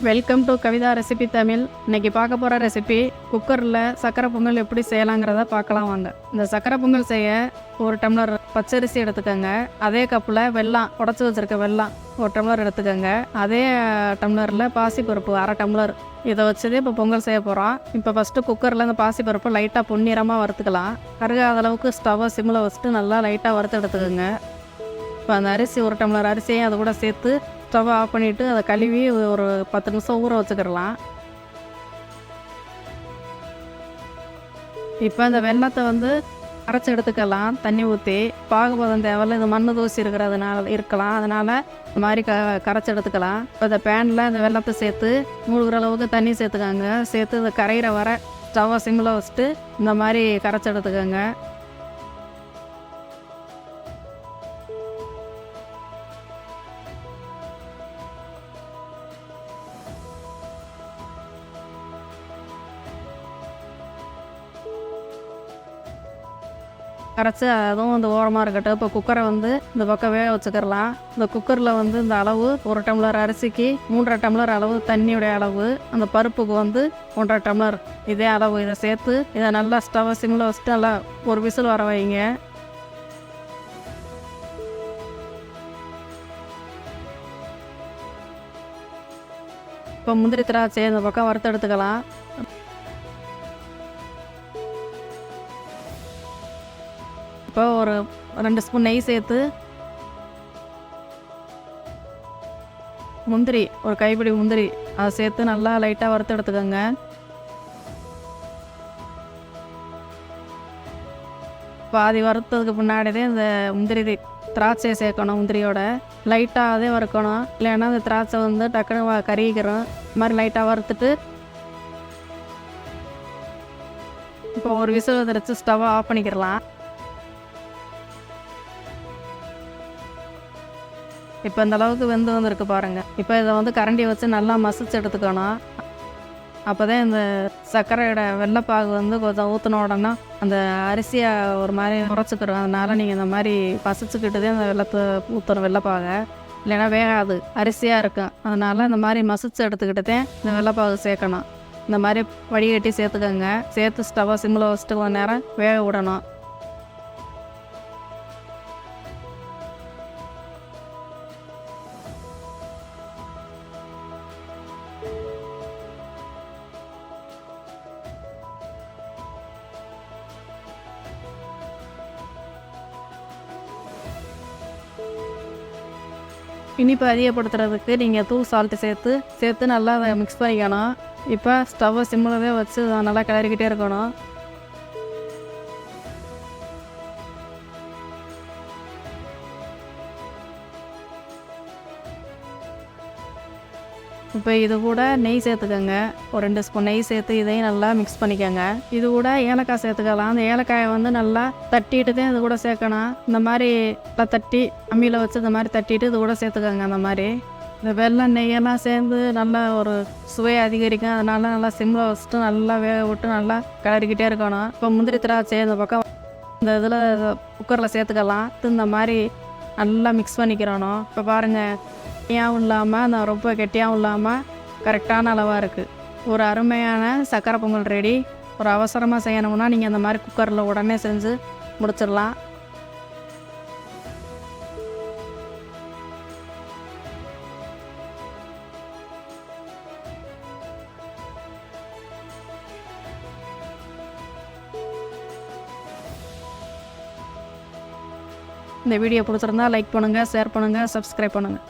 Welcome to Kavitha recipe Tamil. இன்னைக்கு பார்க்க போகிற ரெசிபி குக்கரில் சக்கரை பொங்கல் எப்படி செய்யலாங்கிறத பார்க்கலாம் வாங்க. இந்த சக்கரை பொங்கல் செய்ய ஒரு டம்ளர் பச்சரிசி எடுத்துக்கோங்க. அதே கப்பில் வெல்லம் உடச்சி வச்சுருக்க வெல்லம் ஒரு டம்ளர் எடுத்துக்கோங்க. அதே டம்ளரில் பாசிப்பருப்பு அரை டம்ளர். இதை வச்சதே இப்போ பொங்கல் செய்ய போகிறோம். இப்போ ஃபஸ்ட்டு குக்கரில் இந்த பாசிப்பருப்பு லைட்டாக பொன்னிறமாக வறுத்துக்கலாம். கருகாத அளவுக்கு ஸ்டவ்வை சிம்மில் வச்சுட்டு நல்லா லைட்டாக வறுத்து எடுத்துக்கோங்க. இப்போ அந்த அரிசி ஒரு டம்ளர் அரிசியையும் அதை கூட சேர்த்து ஸ்டவ் ஆஃப் பண்ணிவிட்டு அதை கழுவி ஒரு 10 நிமிஷம் ஊற வச்சுக்கிடலாம். இப்போ இந்த வெல்லத்தை அரைச்சி எடுத்துக்கலாம். தண்ணி ஊற்றி பாகுபதம் தேவையில்ல, இது மண் தூசி இருக்கலாம், அதனால் இந்த மாதிரி கரைச்சி எடுத்துக்கலாம். இப்போ இந்த பேனில் இந்த வெல்லத்தை சேர்த்து மூழ்கிற அளவுக்கு தண்ணி சேர்த்துக்காங்க. சேர்த்து இதை கரைகிற வர ஸ்டவ்வை சிம்மில் வச்சுட்டு இந்த மாதிரி கரைச்சி எடுத்துக்கோங்க. கரைச்சி அதுவும் இந்த ஓரமாக இருக்கட்டும். இப்போ குக்கரை இந்த பக்கம் வேக வச்சுக்கிடலாம். இந்த குக்கரில் இந்த அளவு ஒரு டம்ளர் அரிசிக்கு 3.5 டம்ளர் அளவு தண்ணியுடைய அளவு, அந்த பருப்புக்கு 1.5 டம்ளர் இதே அளவு. இதை சேர்த்து இதை நல்லா ஸ்டவ்வை சிம்மில் வச்சுட்டு நல்லா ஒரு விசில் வர வைங்க. இப்போ முந்திரி திராட்சை இந்த பக்கம் வறுத்து எடுத்துக்கலாம். இப்போ ஒரு 2 ஸ்பூன் நெய் சேர்த்து முந்திரி ஒரு கைப்பிடி முந்திரி அதை சேர்த்து நல்லா லைட்டாக வறுத்து எடுத்துக்கோங்க. பாதி வறுத்ததுக்கு முன்னாடியே இந்த முந்திரி திராட்சையை சேர்க்கணும். முந்திரியோட லைட்டாக அதே வறுக்கணும், இல்லைன்னா அந்த திராட்சை டக்குன்னு கருகிக்கிறோம். இந்த மாதிரி லைட்டாக வறுத்துட்டு இப்போ ஒரு விசில் வந்துடுச்சு, ஸ்டவ்வை ஆஃப் பண்ணிக்கிடலாம். இப்போ இந்த அளவுக்கு வந்திருக்கு பாருங்கள். இப்போ இதை கரண்டி வச்சு நல்லா மசிச்சு எடுத்துக்கணும். அப்போ தான் இந்த சர்க்கரையோட வெள்ளைப்பாகு கொஞ்சம் ஊற்றின உடனே அந்த அரிசியை ஒரு மாதிரி உரைச்சிக்கிறோம். அதனால் நீங்கள் இந்த மாதிரி பசிச்சுக்கிட்டு தான் அந்த வெள்ளத்தை ஊற்றணும் வெள்ளைப்பாகை, இல்லைன்னா வேகாது, அரிசியாக இருக்கும். அதனால் இந்த மாதிரி மசிச்சு எடுத்துக்கிட்டு தான் இந்த வெள்ளைப்பாகு சேர்க்கணும். இந்த மாதிரி வடிகட்டி சேர்த்துக்கோங்க. சேர்த்து ஸ்டவ்வை சிம்மில் வச்சுட்டு கொஞ்சம் நேரம் வேக விடணும். இனிப்பு அதிகப்படுத்துறதுக்கு நீங்கள் தூள் சால்ட்டு சேர்த்து நல்லா அதை மிக்ஸ் பண்ணிக்கணும். இப்போ ஸ்டவ்வை சிம்மில் வச்சு நல்லா கிளறிக்கிட்டே இருக்கணும். இப்போ இது கூட நெய் சேர்த்துக்கோங்க. ஒரு 2 ஸ்பூன் நெய் சேர்த்து இதையும் நல்லா மிக்ஸ் பண்ணிக்கோங்க. இது கூட ஏலக்காய் சேர்த்துக்கலாம். அந்த ஏலக்காயை நல்லா தட்டிட்டு தான் இது கூட சேர்க்கணும். இந்த மாதிரி நல்லா தட்டி அம்மியில் வச்சு இந்த மாதிரி தட்டிட்டு இது கூட சேர்த்துக்கோங்க. அந்த மாதிரி இந்த வெல்லம் நெய்யெல்லாம் சேர்ந்து நல்லா ஒரு சுவையை அதிகரிக்கும். அதனால நல்லா சிம்மில் வச்சுட்டு நல்லா வேக விட்டு நல்லா கிளறிக்கிட்டே இருக்கணும். இப்போ முந்திரி திராட்சை இந்த பக்கம் இந்த இதில் குக்கரில் சேர்த்துக்கலாம். இந்த மாதிரி நல்லா மிக்ஸ் பண்ணிக்கிறணும். இப்போ பாருங்கள், கெட்டியாகவும் இல்லாமல் நான் ரொம்ப கெட்டியாகவும் இல்லாமல் கரெக்டான அளவாக இருக்குது. ஒரு அருமையான சக்கரை பொங்கல் ரெடி. ஒரு அவசரமாக செய்யணும்னா நீங்கள் அந்த மாதிரி குக்கரில் உடனே செஞ்சு முடிச்சிடலாம். இந்த வீடியோ பிடிச்சிருந்தா லைக் பண்ணுங்கள், ஷேர் பண்ணுங்கள், சப்ஸ்கிரைப் பண்ணுங்கள்.